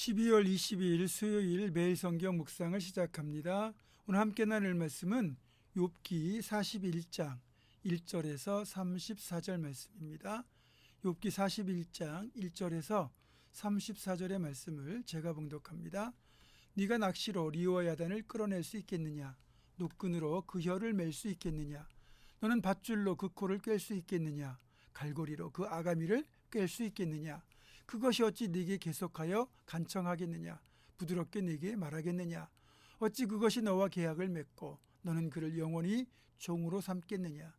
12월 22일 수요일 매일 성경 묵상을 시작합니다. 오늘 함께 나눌 말씀은 욥기 41장 1절에서 34절 말씀입니다. 욥기 41장 1절에서 34절의 말씀을 제가 봉독합니다. 네가 낚시로 리워야단을 끌어낼 수 있겠느냐? 노끈으로 그 혀를 맬 수 있겠느냐? 너는 밧줄로 그 코를 꿰 수 있겠느냐? 갈고리로 그 아가미를 꿰 수 있겠느냐? 그것이 어찌 네게 계속하여 간청하겠느냐? 부드럽게 네게 말하겠느냐? 어찌 그것이 너와 계약을 맺고 너는 그를 영원히 종으로 삼겠느냐?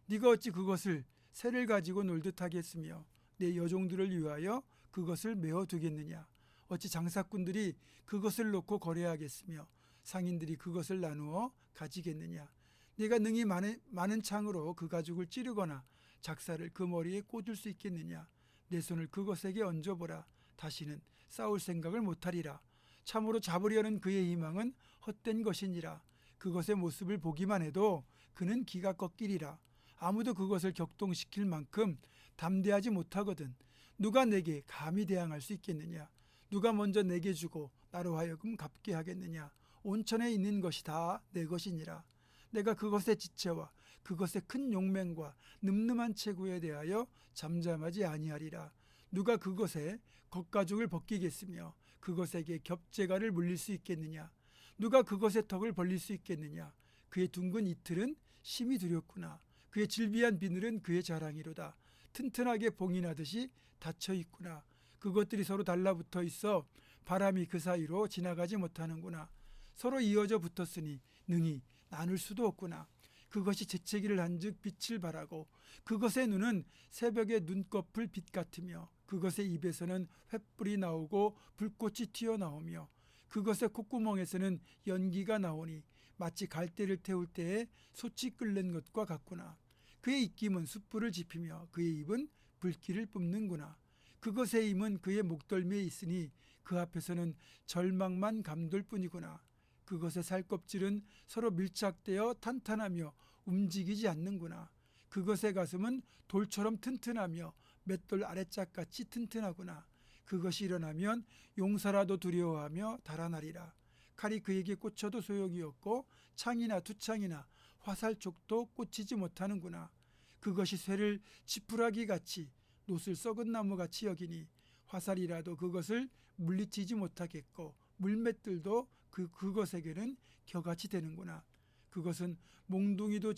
네가 어찌 그것을 새를 가지고 놀듯 하겠으며 내 여종들을 위하여 그것을 메어두겠느냐? 어찌 장사꾼들이 그것을 놓고 거래하겠으며 상인들이 그것을 나누어 가지겠느냐? 네가 능히 많은 창으로 그 가죽을 찌르거나 작사를 그 머리에 꽂을 수 있겠느냐? 내 손을 그것에게 얹어보라. 다시는 싸울 생각을 못하리라. 참으로 잡으려는 그의 희망은 헛된 것이니라. 그것의 모습을 보기만 해도 그는 기가 꺾이리라. 아무도 그것을 격동시킬 만큼 담대하지 못하거든. 누가 내게 감히 대항할 수 있겠느냐? 누가 먼저 내게 주고 나로 하여금 갚게 하겠느냐? 온천에 있는 것이 다 내 것이니라. 내가 그것의 지체와 그것의 큰 용맹과 늠름한 체구에 대하여 잠잠하지 아니하리라. 누가 그것의 겉가죽을 벗기겠으며 그것에게 겹재가를 물릴 수 있겠느냐? 누가 그것의 턱을 벌릴 수 있겠느냐? 그의 둥근 이틀은 심히 두렵구나. 그의 질비한 비늘은 그의 자랑이로다. 튼튼하게 봉이 나듯이 닫혀 있구나. 그것들이 서로 달라붙어 있어 바람이 그 사이로 지나가지 못하는구나. 서로 이어져 붙었으니 능히 나눌 수도 없구나. 그것이 재채기를 한즉 빛을 발하고 그것의 눈은 새벽의 눈꺼풀 빛 같으며 그것의 입에서는 횃불이 나오고 불꽃이 튀어나오며 그것의 콧구멍에서는 연기가 나오니 마치 갈대를 태울 때에 솥이 끓는 것과 같구나. 그의 입김은 숯불을 지피며 그의 입은 불길을 뿜는구나. 그것의 힘은 그의 목덜미에 있으니 그 앞에서는 절망만 감돌 뿐이구나. 그것의 살껍질은 서로 밀착되어 탄탄하며 움직이지 않는구나. 그것의 가슴은 돌처럼 튼튼하며 맷돌 아래짝같이 튼튼하구나. 그것이 일어나면 용사라도 두려워하며 달아나리라. 칼이 그에게 꽂혀도 소용이 없고 창이나 투창이나 화살촉도 꽂히지 못하는구나. 그것이 쇠를 지푸라기같이 노슬 썩은 나무같이 여기니 화살이라도 그것을 물리치지 못하겠고 물맷들도 그것에게는 겨같이 되는구나. 그것은 몽둥이도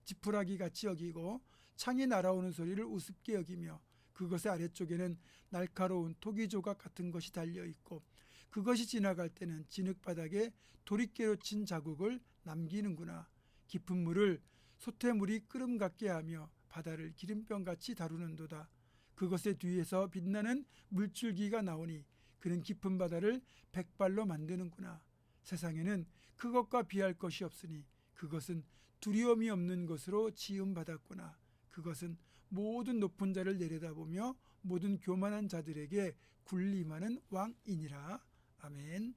지푸라기같이 여기고 창이 날아오는 소리를 우습게 여기며 그것의 아래쪽에는 날카로운 토기조각 같은 것이 달려있고 그것이 지나갈 때는 진흙바닥에 도리깨로 친 자국을 남기는구나. 깊은 물을 솥의 끓음 같게 하며 바다를 기름병같이 다루는도다. 그것의 뒤에서 빛나는 물줄기가 나오니 그는 깊은 바다를 백발로 만드는구나. 세상에는 그것과 비할 것이 없으니 그것은 두려움이 없는 것으로 지음받았구나. 그것은 모든 높은 자를 내려다보며 모든 교만한 자들에게 군림하는 왕이니라. 아멘.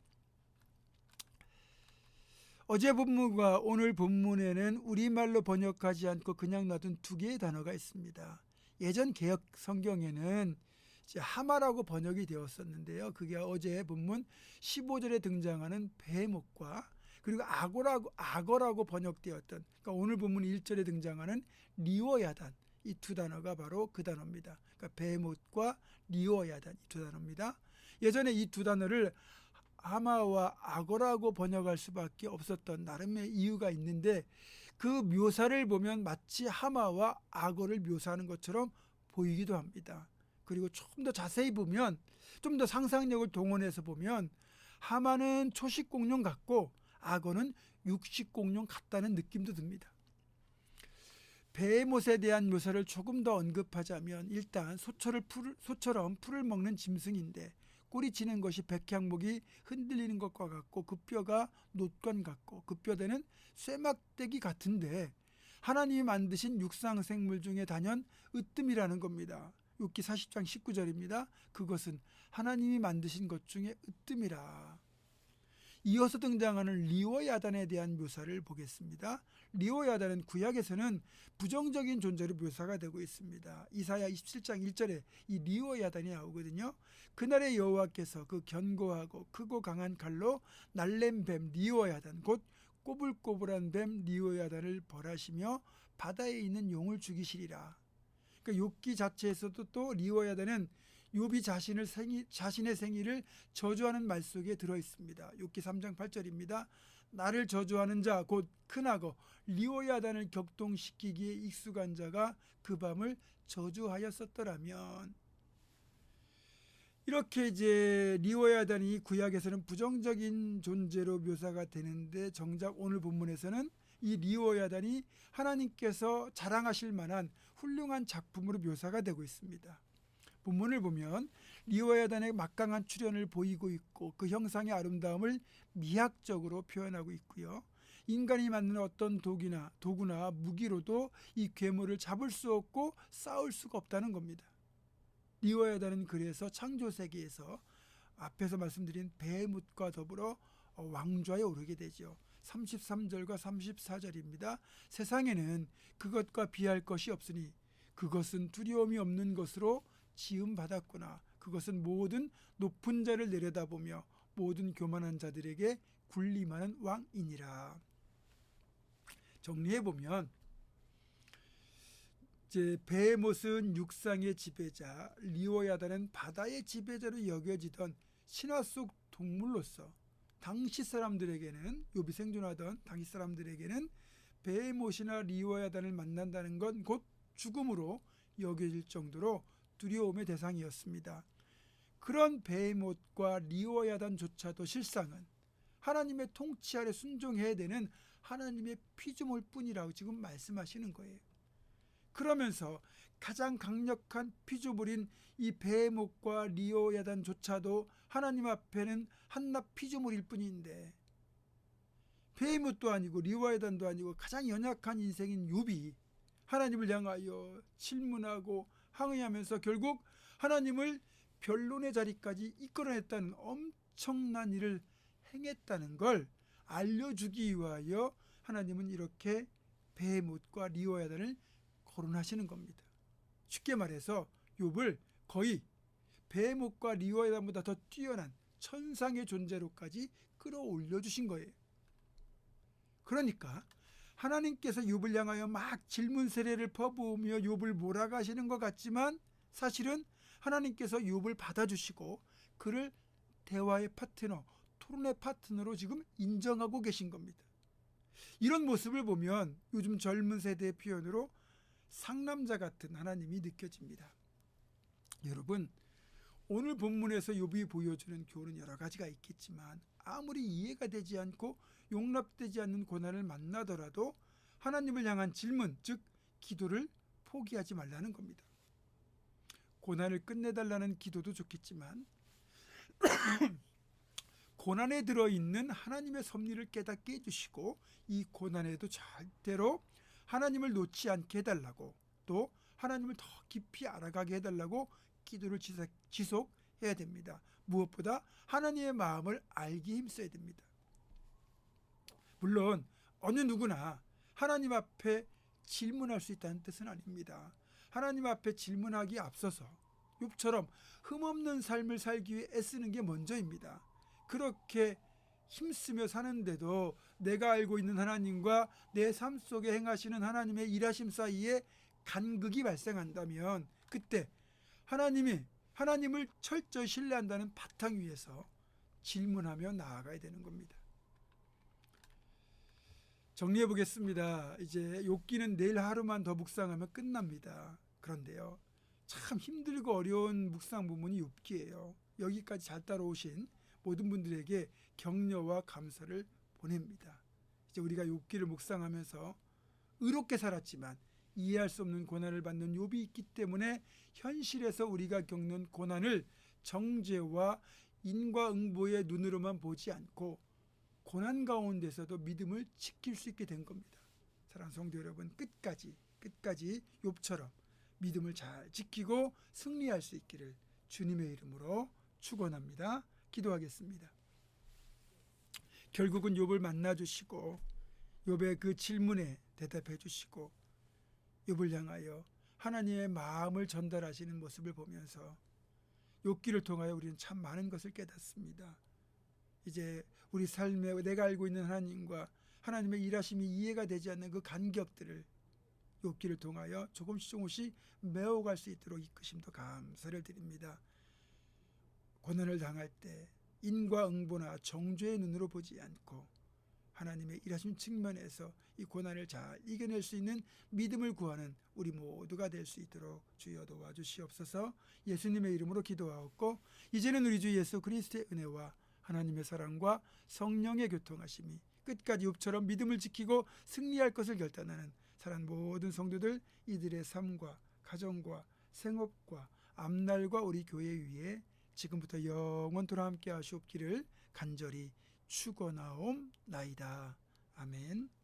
어제 본문과 오늘 본문에는 우리말로 번역하지 않고 그냥 놔둔 두 개의 단어가 있습니다. 예전 개역 성경에는 하마라고 번역이 되었었는데요. 그게 어제 본문 15절에 등장하는 베헤못과 그리고 악어라고 번역되었던, 그러니까 오늘 본문 1절에 등장하는 리워야단, 이 두 단어가 바로 그 단어입니다. 그러니까 베헤못과 리워야단, 이 두 단어입니다. 예전에 이 두 단어를 하마와 악어라고 번역할 수밖에 없었던 나름의 이유가 있는데 그 묘사를 보면 마치 하마와 악어를 묘사하는 것처럼 보이기도 합니다. 그리고 조금 더 자세히 보면, 좀 더 상상력을 동원해서 보면 하마는 초식공룡 같고 악어는 육식공룡 같다는 느낌도 듭니다. 베헤못에 대한 묘사를 조금 더 언급하자면 일단 소처럼 풀을 먹는 짐승인데 꼬리치는 것이 백향목이 흔들리는 것과 같고 그 뼈가 놋관 같고 그 뼈대는 쇠막대기 같은데 하나님이 만드신 육상생물 중에 단연 으뜸이라는 겁니다. 욥기 40장 19절입니다. 그것은 하나님이 만드신 것 중에 으뜸이라. 이어서 등장하는 리워야단에 대한 묘사를 보겠습니다. 리워야단은 구약에서는 부정적인 존재로 묘사가 되고 있습니다. 이사야 27장 1절에 이 리워야단이 나오거든요. 그날의 여호와께서 그 견고하고 크고 강한 칼로 날렘 뱀 리워야단 곧 꼬불꼬불한 뱀 리워야단을 벌하시며 바다에 있는 용을 죽이시리라. 그러니까 욥기 자체에서도 또 리워야단은 욥이 자신의 생일을 저주하는 말 속에 들어있습니다. 욥기 3장 8절입니다. 나를 저주하는 자 곧 큰악어 리워야단을 격동시키기에 익숙한 자가 그 밤을 저주하였었더라면. 이렇게 이제 리워야단이 구약에서는 부정적인 존재로 묘사가 되는데 정작 오늘 본문에서는 이 리워야단이 하나님께서 자랑하실 만한 훌륭한 작품으로 묘사가 되고 있습니다. 본문을 보면 리워야단의 막강한 출현을 보이고 있고 그 형상의 아름다움을 미학적으로 표현하고 있고요. 인간이 만든 어떤 도구나 무기로도 이 괴물을 잡을 수 없고 싸울 수가 없다는 겁니다. 리워야단은 그래서 창조세계에서 앞에서 말씀드린 베헤못과 더불어 왕좌에 오르게 되죠. 33절과 34절입니다. 세상에는 그것과 비할 것이 없으니 그것은 두려움이 없는 것으로 지음받았구나. 그것은 모든 높은 자를 내려다보며 모든 교만한 자들에게 군림하는 왕이니라. 정리해보면 이제 베헤못은 육상의 지배자, 리워야단은 바다의 지배자로 여겨지던 신화 속 동물로서 당시 사람들에게는, 욥이 생존하던 당시 사람들에게는 베헤못이나 리워야단을 만난다는 건 곧 죽음으로 여겨질 정도로 두려움의 대상이었습니다. 그런 베헤못과 리워야단조차도 실상은 하나님의 통치 아래 순종해야 되는 하나님의 피조물 뿐이라고 지금 말씀하시는 거예요. 그러면서 가장 강력한 피조물인 이 베헤못과 리워야단조차도 하나님 앞에는 한낱 피조물일 뿐인데, 베헤못도 아니고 리워야단도 아니고 가장 연약한 인생인 욥이 하나님을 향하여 질문하고 항의하면서 결국 하나님을 변론의 자리까지 이끌어냈다는 엄청난 일을 행했다는 걸 알려주기 위하여 하나님은 이렇게 베헤못과 리워야단을 거론하시는 겁니다. 쉽게 말해서 욥을 거의 베헤못과 리워야단보다 더 뛰어난 천상의 존재로까지 끌어올려 주신 거예요. 그러니까 하나님께서 욥을 향하여 막 질문 세례를 퍼부으며 욥을 몰아가시는 것 같지만 사실은 하나님께서 욥을 받아주시고 그를 대화의 파트너, 토론의 파트너로 지금 인정하고 계신 겁니다. 이런 모습을 보면 요즘 젊은 세대의 표현으로 상남자 같은 하나님이 느껴집니다. 여러분, 오늘 본문에서 욥이 보여주는 교훈은 여러 가지가 있겠지만 아무리 이해가 되지 않고 용납되지 않는 고난을 만나더라도 하나님을 향한 질문, 즉 기도를 포기하지 말라는 겁니다. 고난을 끝내달라는 기도도 좋겠지만 고난에 들어있는 하나님의 섭리를 깨닫게 해주시고 이 고난에도 절대로 하나님을 놓지 않게 해달라고, 또 하나님을 더 깊이 알아가게 해달라고 기도를 지속해야 됩니다. 무엇보다 하나님의 마음을 알기 힘써야 됩니다. 물론 어느 누구나 하나님 앞에 질문할 수 있다는 뜻은 아닙니다. 하나님 앞에 질문하기에 앞서서 욥처럼 흠없는 삶을 살기 위해 애쓰는 게 먼저입니다. 그렇게 힘쓰며 사는데도 내가 알고 있는 하나님과 내 삶 속에 행하시는 하나님의 일하심 사이에 간극이 발생한다면 그때 하나님을 철저히 신뢰한다는 바탕 위에서 질문하며 나아가야 되는 겁니다. 정리해 보겠습니다. 이제 욥기는 내일 하루만 더 묵상하면 끝납니다. 그런데요, 참 힘들고 어려운 묵상 부문이 욥기예요. 여기까지 잘 따라오신 모든 분들에게 격려와 감사를 보냅니다. 이제 우리가 욥기를 묵상하면서 의롭게 살았지만 이해할 수 없는 고난을 받는 욥이 있기 때문에 현실에서 우리가 겪는 고난을 정죄와 인과응보의 눈으로만 보지 않고 고난 가운데서도 믿음을 지킬 수 있게 된 겁니다. 사랑하는 성도 여러분, 끝까지 욥처럼 믿음을 잘 지키고 승리할 수 있기를 주님의 이름으로 축원합니다. 기도하겠습니다. 결국은 욥을 만나 주시고 욥의 그 질문에 대답해 주시고 욥을 향하여 하나님의 마음을 전달하시는 모습을 보면서 욥기를 통하여 우리는 참 많은 것을 깨닫습니다. 이제 우리 삶에 내가 알고 있는 하나님과 하나님의 일하심이 이해가 되지 않는 그 간격들을 욥기를 통하여 조금씩 메워갈 수 있도록 이끄심도 감사를 드립니다. 고난을 당할 때 인과응보나 정죄의 눈으로 보지 않고 하나님의 일하심 측면에서 이 고난을 잘 이겨낼 수 있는 믿음을 구하는 우리 모두가 될 수 있도록 주여 도와주시옵소서. 예수님의 이름으로 기도하옵고 이제는 우리 주 예수 그리스도의 은혜와 하나님의 사랑과 성령의 교통하심이 끝까지 욥처럼 믿음을 지키고 승리할 것을 결단하는 사랑 모든 성도들 이들의 삶과 가정과 생업과 앞날과 우리 교회 위에 지금부터 영원토록 함께 하시옵기를 간절히 축원하옵나이다. 아멘.